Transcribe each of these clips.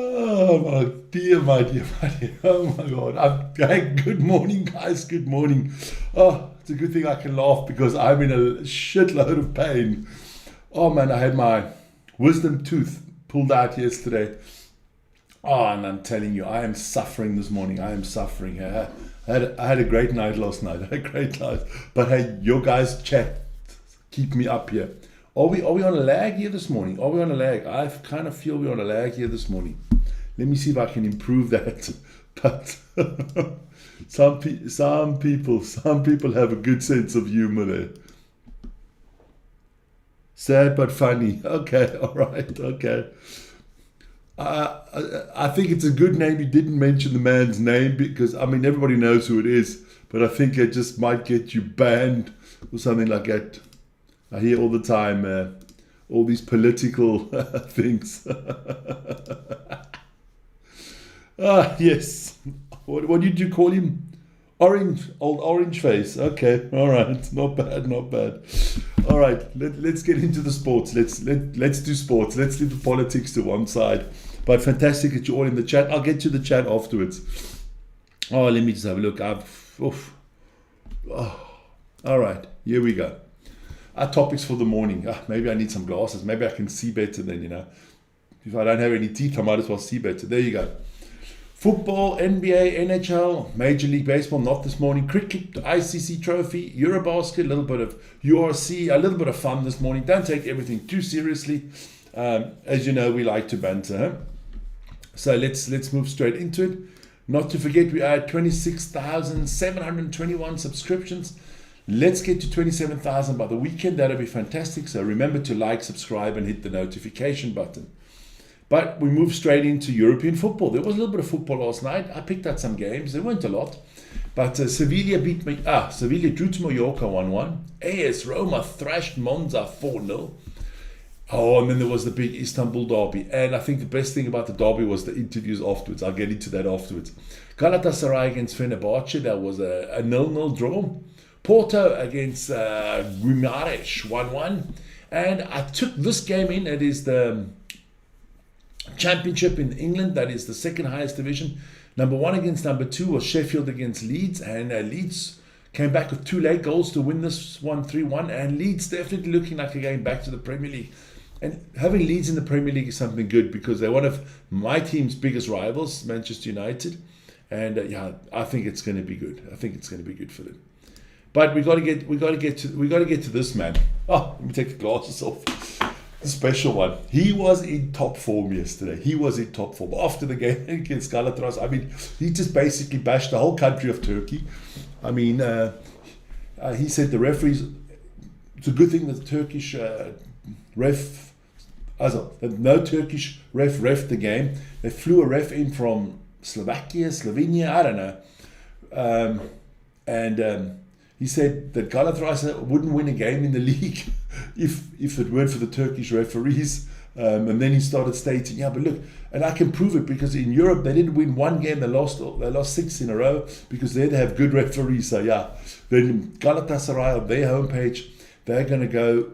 Oh my dear, my dear, my dear. Oh my God. Hey, good morning, guys. Good morning. Oh, it's a good thing I can laugh because I'm in a shitload of pain. Oh man, I had my wisdom tooth pulled out yesterday. Oh, and I'm telling you, I am suffering this morning. I am suffering. I had a great night last night. I had a great night. But hey, your guys' chat keep me up here. Are we on a lag here this morning? Are we on a lag? I kind of feel we're on a lag here this morning. Let me see if I can improve that. But some people have a good sense of humor there. Sad but funny. Okay, all right, okay. I think it's a good name. You didn't mention the man's name because I mean everybody knows who it is, but I think it just might get you banned or something like that. I hear all the time all these political things. Ah, yes. What did you call him? Orange, old orange face. Okay, all right, not bad, not bad. All right, let's get into the sports. Let's do sports. Let's leave the politics to one side. But fantastic that you're all in the chat. I'll get to the chat afterwards. Oh, let me just have a look. Oof. Oh, all right, here we go. Our topics for the morning. Maybe I need some glasses. Maybe I can see better then, If I don't have any teeth, I might as well see better. There you go. Football, NBA, NHL, Major League Baseball, not this morning. Cricket, ICC Trophy, Eurobasket, a little bit of URC, a little bit of fun this morning. Don't take everything too seriously. As you know, we like to banter. Huh? So let's move straight into it. Not to forget, we are at 26,721 subscriptions. Let's get to 27,000 by the weekend. That'll be fantastic. So remember to like, subscribe, and hit the notification button. But we move straight into European football. There was a little bit of football last night. I picked out some games. There weren't a lot. But Sevilla drew to Mallorca 1-1. AS Roma thrashed Monza 4-0. Oh, and then there was the big Istanbul derby. And I think the best thing about the derby was the interviews afterwards. I'll get into that afterwards. Galatasaray against Fenerbahce. That was a 0-0 draw. Porto against Guimarães 1-1. And I took this game in. It is the Championship in England. That is the second highest division. Number 1 against number 2 was Sheffield against Leeds. And Leeds came back with 2 late goals to win this one 3-1. And Leeds definitely looking like they're going back to the Premier League. And having Leeds in the Premier League is something good because they're one of my team's biggest rivals, Manchester United. And I think it's going to be good. I think it's going to be good for them. But we got to get to this man. Oh, let me take the glasses off. The special one. He was in top form yesterday. He was in top form after the game against Galatasaray. I mean, he just basically bashed the whole country of Turkey. I mean, he said the referees. It's a good thing that the Turkish ref. No Turkish ref the game. They flew a ref in from Slovakia, Slovenia, I don't know. He said that Galatasaray wouldn't win a game in the league if it weren't for the Turkish referees. And then he started stating, yeah, but look, and I can prove it because in Europe they didn't win one game, they lost 6 in a row because they have good referees. So yeah, then Galatasaray on their homepage, they're going to go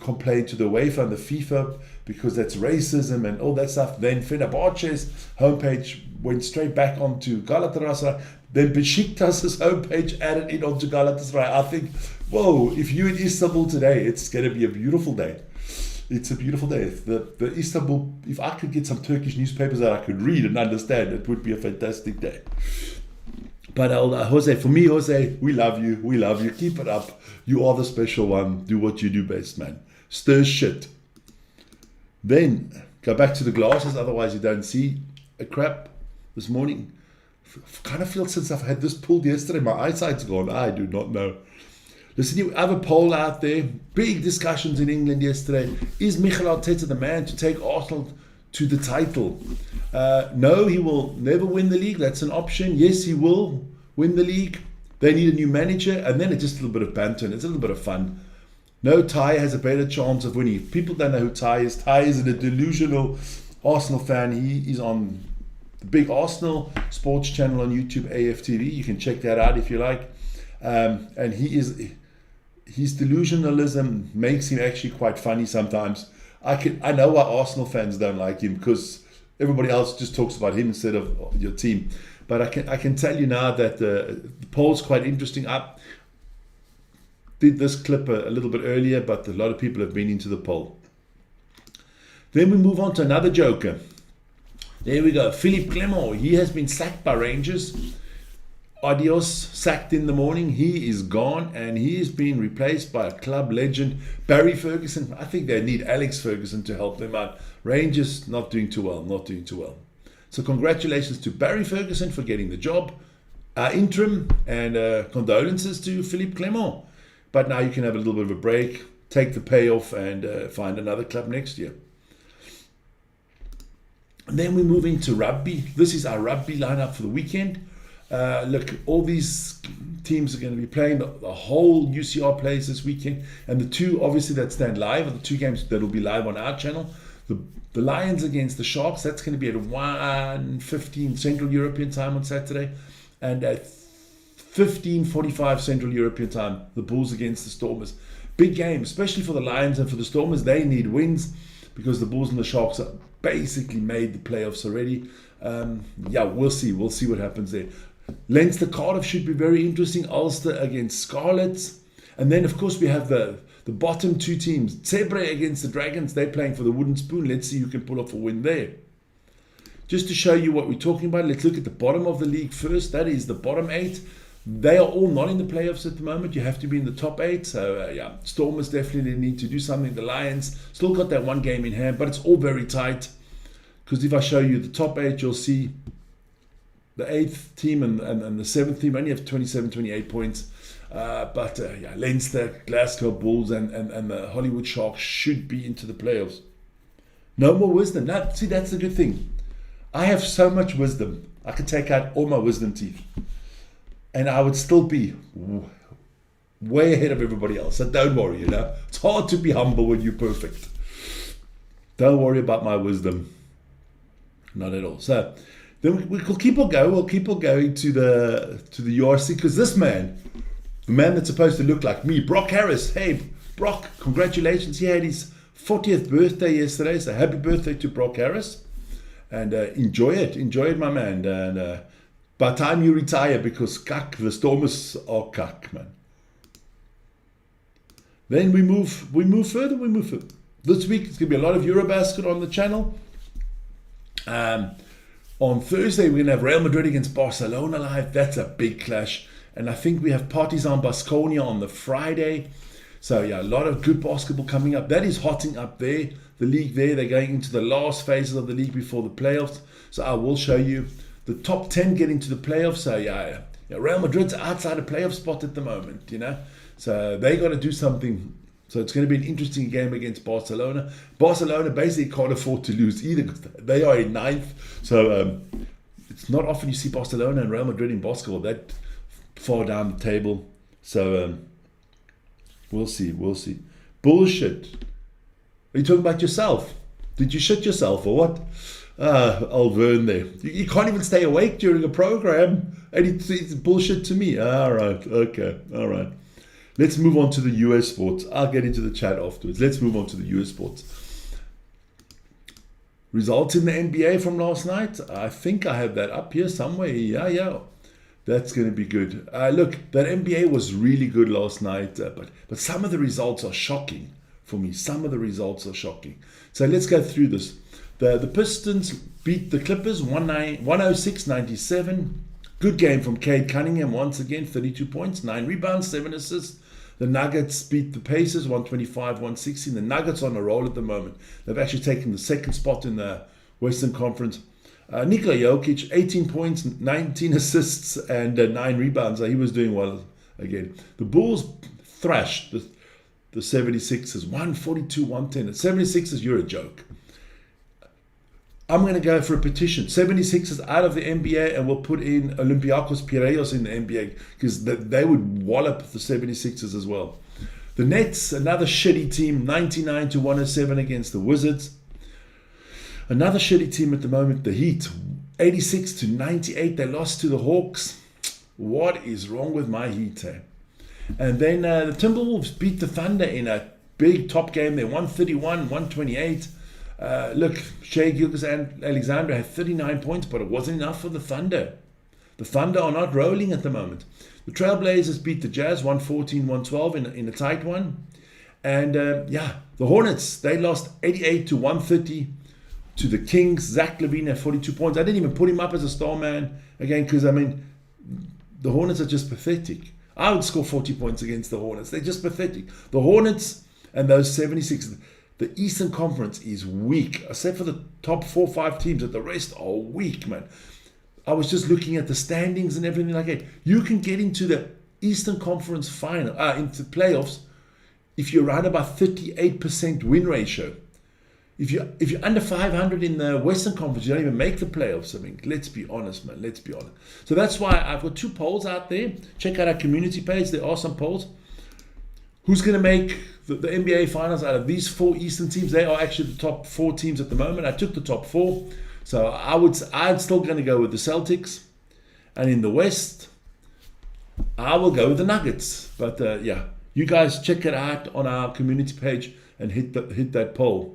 complain to the UEFA and the FIFA because that's racism and all that stuff. Then Fenerbahce's homepage went straight back onto Galatasaray. Then Besiktas's homepage added it onto Galatasaray. I think, whoa, if you're in Istanbul today, it's going to be a beautiful day. It's a beautiful day. The Istanbul, if I could get some Turkish newspapers that I could read and understand, it would be a fantastic day. But Jose, for me, Jose, we love you. We love you. Keep it up. You are the special one. Do what you do best, man. Stir shit. Then go back to the glasses, otherwise you don't see a crap this morning. Kind of feel since I've had this pulled yesterday, my eyesight's gone. I do not know. Listen, you have a poll out there. Big discussions in England yesterday. Is Mikel Arteta the man to take Arsenal to the title? No, he will never win the league. That's an option. Yes, he will win the league. They need a new manager. And then it's just a little bit of banter and it's a little bit of fun. No, Ty has a better chance of winning. If people don't know who Ty is a delusional Arsenal fan. He is on the big Arsenal sports channel on YouTube, AFTV. You can check that out if you like. And his delusionalism makes him actually quite funny sometimes. I know why Arsenal fans don't like him because everybody else just talks about him instead of your team. But I can tell you now that the poll's quite interesting. I did this clip a little bit earlier, but a lot of people have been into the poll. Then we move on to another joker. There we go. Philippe Clement. He has been sacked by Rangers. Adios, sacked in the morning. He is gone, and he has been replaced by a club legend, Barry Ferguson. I think they need Alex Ferguson to help them out. Rangers not doing too well. So congratulations to Barry Ferguson for getting the job, interim, and condolences to Philippe Clement. But now you can have a little bit of a break, take the payoff, and find another club next year. And then we move into rugby. This is our rugby lineup for the weekend. Look, all these teams are going to be playing. The whole UCR plays this weekend. And the two, obviously, that stand live are the two games that will be live on our channel. The Lions against the Sharks, that's going to be at 1:15 Central European time on Saturday. And at 15:45 Central European time, the Bulls against the Stormers. Big game, especially for the Lions and for the Stormers. They need wins because the Bulls and the Sharks are basically made the playoffs already. We'll see what happens there. Leinster Cardiff should be very interesting. Ulster against Scarlets. And then, of course, we have the bottom two teams. Zebre against the Dragons. They're playing for the wooden spoon. Let's see who can pull off a win there. Just to show you what we're talking about, let's look at the bottom of the league first. That is the bottom 8. They are all not in the playoffs at the moment. You have to be in the top 8. So, Stormers definitely need to do something. The Lions still got that one game in hand, but it's all very tight. Because if I show you the top 8, you'll see the 8th team and the 7th team only have 27, 28 points. Leinster, Glasgow Bulls and the Hollywood Sharks should be into the playoffs. No more wisdom. Now, see, that's the good thing. I have so much wisdom. I could take out all my wisdom teeth. And I would still be way ahead of everybody else. So don't worry, It's hard to be humble when you're perfect. Don't worry about my wisdom. Not at all. So then we'll keep on going. We'll keep on going to the URC because this man, the man that's supposed to look like me, Brock Harris. Hey, Brock, congratulations. He had his 40th birthday yesterday. So happy birthday to Brock Harris. And enjoy it, my man. And by the time you retire, because the Stormers are cuck, man. Then we move further. This week, it's going to be a lot of Eurobasket on the channel. On Thursday, we're going to have Real Madrid against Barcelona live. That's a big clash. And I think we have Partizan Baskonia on the Friday. So, a lot of good basketball coming up. That is hotting up there. The league there, they're going into the last phases of the league before the playoffs. So, I will show you the top 10 getting to the playoffs. So, Real Madrid's outside a playoff spot at the moment, So, they got to do something. So it's going to be an interesting game against Barcelona. Barcelona basically can't afford to lose either because they are in 9th. So it's not often you see Barcelona and Real Madrid in basketball that far down the table. So we'll see. Bullshit. Are you talking about yourself? Did you shit yourself or what? Old Wern there. You can't even stay awake during a program. And it's bullshit to me. All right. Okay. All right. Let's move on to the US sports. I'll get into the chat afterwards. Let's move on to the US sports. Results in the NBA from last night. I think I have that up here somewhere. Yeah. That's going to be good. Look, that NBA was really good last night. But some of the results are shocking for me. So let's go through this. The Pistons beat the Clippers 106-97. Good game from Cade Cunningham once again. 32 points, 9 rebounds, 7 assists. The Nuggets beat the Pacers 125-116. The Nuggets on a roll at the moment. They've actually taken the second spot in the Western Conference. Nikola Jokic, 18 points, 19 assists, and 9 rebounds. He was doing well again. The Bulls thrashed the 76ers 142-110. The 76ers, you're a joke. I'm going to go for a petition. 76ers out of the NBA, and we'll put in Olympiacos Piraeus in the NBA because they would wallop the 76ers as well. The Nets, another shitty team, 99-107 against the Wizards. Another shitty team at the moment, the Heat, 86-98. They lost to the Hawks. What is wrong with my Heat? And then the Timberwolves beat the Thunder in a big top game there, 131-128. Look, Shea Gilgeous-Alexander had 39 points, but it wasn't enough for the Thunder. The Thunder are not rolling at the moment. The Trailblazers beat the Jazz 114-112 in a tight one. And the Hornets, they lost 88-130 to the Kings. Zach LaVine had 42 points. I didn't even put him up as a star man again because, the Hornets are just pathetic. I would score 40 points against the Hornets. They're just pathetic. The Hornets and those 76, the Eastern Conference is weak, except for the top 4-5 teams, but the rest are weak, man. I was just looking at the standings and everything like that. You can get into the Eastern Conference final, into playoffs, if you're around about 38% win ratio. If you're under 500 in the Western Conference, you don't even make the playoffs. Let's be honest, man. Let's be honest. So that's why I've got 2 polls out there. Check out our community page. There are some polls. Who's going to make the NBA Finals out of these 4 Eastern teams? They are actually the top 4 teams at the moment. I took the top 4. So I'm still going to go with the Celtics. And in the West, I will go with the Nuggets. But you guys check it out on our community page and hit that poll.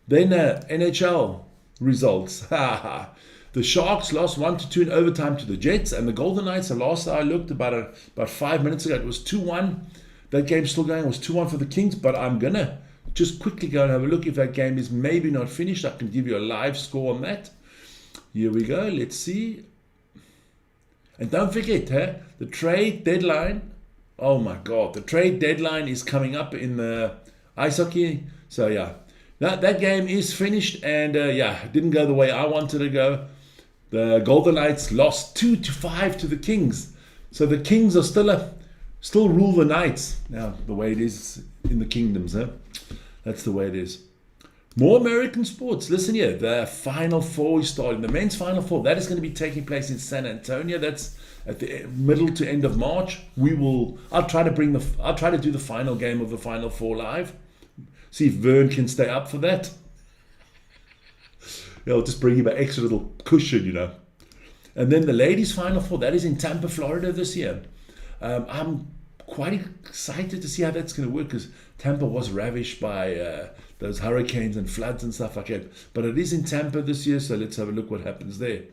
Then NHL results. The Sharks lost 1-2 in overtime to the Jets, and the Golden Knights, the last I looked about 5 minutes ago, it was 2-1. That game's still going. It was 2-1 for the Kings, but I'm going to just quickly go and have a look if that game is maybe not finished. I can give you a live score on that. Here we go. Let's see. And don't forget, the trade deadline. Oh my God, the trade deadline is coming up in the ice hockey. So that game is finished, and it didn't go the way I wanted to go. The Golden Knights lost 2-5 to the Kings. So the Kings are still rule the Knights. Now, the way it is in the kingdoms, that's the way it is. More American sports. Listen here, the Final Four is starting. The men's Final Four, that is going to be taking place in San Antonio. That's at the middle to end of March. I'll try to do the final game of the Final Four live. See if Wern can stay up for that. I'll just bring him an extra little cushion, And then the ladies' Final Four, that is in Tampa, Florida this year. I'm quite excited to see how that's going to work because Tampa was ravished by those hurricanes and floods and stuff like that. But it is in Tampa this year, so let's have a look what happens there.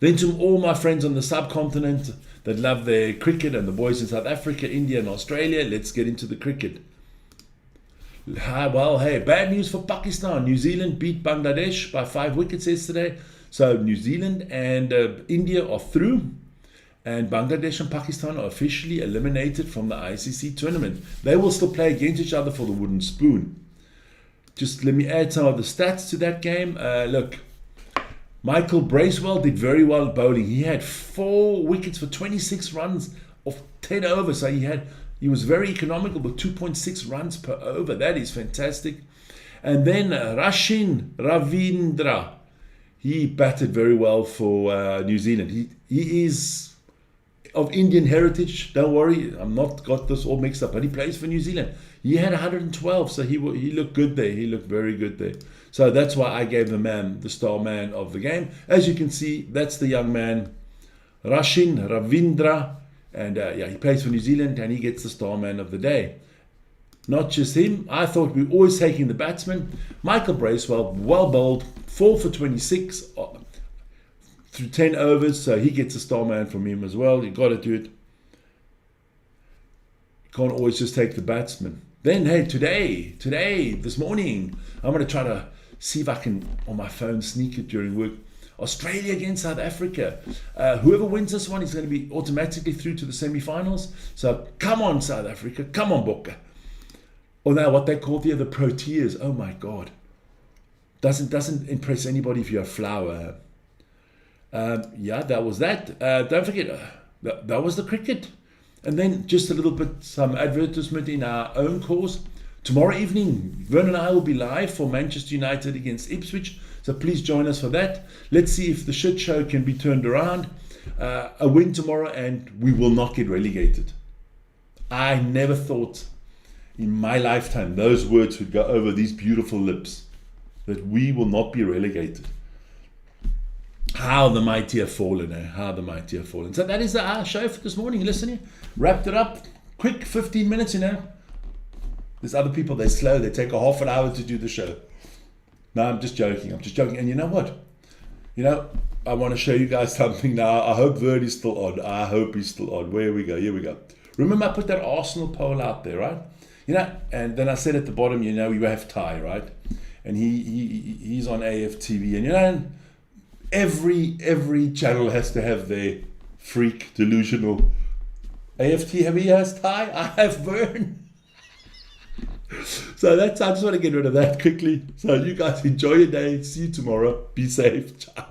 Then to all my friends on the subcontinent that love their cricket and the boys in South Africa, India and Australia, let's get into the cricket. Bad news for Pakistan. New Zealand beat Bangladesh by 5 wickets yesterday. So New Zealand and India are through. And Bangladesh and Pakistan are officially eliminated from the ICC tournament. They will still play against each other for the wooden spoon. Just let me add some of the stats to that game. Look, Michael Bracewell did very well bowling. He had 4 wickets for 26 runs of 10 overs. So he was very economical with 2.6 runs per over. That is fantastic. And then Rashin Ravindra, he batted very well for New Zealand. He is of Indian heritage. Don't worry, I'm not got this all mixed up. But he plays for New Zealand. He had 112, so he looked good there. He looked very good there. So that's why I gave the star man of the game. As you can see, that's the young man, Rashin Ravindra. And he plays for New Zealand and he gets the star man of the day. Not just him. I thought we were always taking the batsman. Michael Bracewell, well bowled, 4 for 26 through 10 overs. So he gets a star man from him as well. You got to do it. You can't always just take the batsman. Then, this morning, I'm going to try to see if I can, on my phone, sneak it during work. Australia against South Africa. Whoever wins this one is going to be automatically through to the semi-finals. So come on, South Africa. Come on, Bokke. Or now what they call the Proteas. Oh my God. Doesn't impress anybody if you're a flower. That was that. Don't forget, that was the cricket. And then just a little bit, some advertisement in our own cause. Tomorrow evening, Wern and I will be live for Manchester United against Ipswich. So please join us for that. Let's see if the shit show can be turned around. A win tomorrow and we will not get relegated. I never thought in my lifetime those words would go over these beautiful lips. That we will not be relegated. How the mighty have fallen, How the mighty have fallen. So that is our show for this morning. Listen here. Wrapped it up. Quick 15 minutes, There's other people, they're slow. They take a half an hour to do the show. No, I'm just joking. And you know what? I want to show you guys something now. I hope Wern is still on. I hope he's still on. Where we go? Here we go. Remember I put that Arsenal poll out there, right? And then I said at the bottom, you have Ty, right? And he's on AFTV. And every channel has to have their freak, delusional. AFTV has Ty, I have Wern. So I just want to get rid of that quickly. So you guys enjoy your day. See you tomorrow. Be safe. Ciao.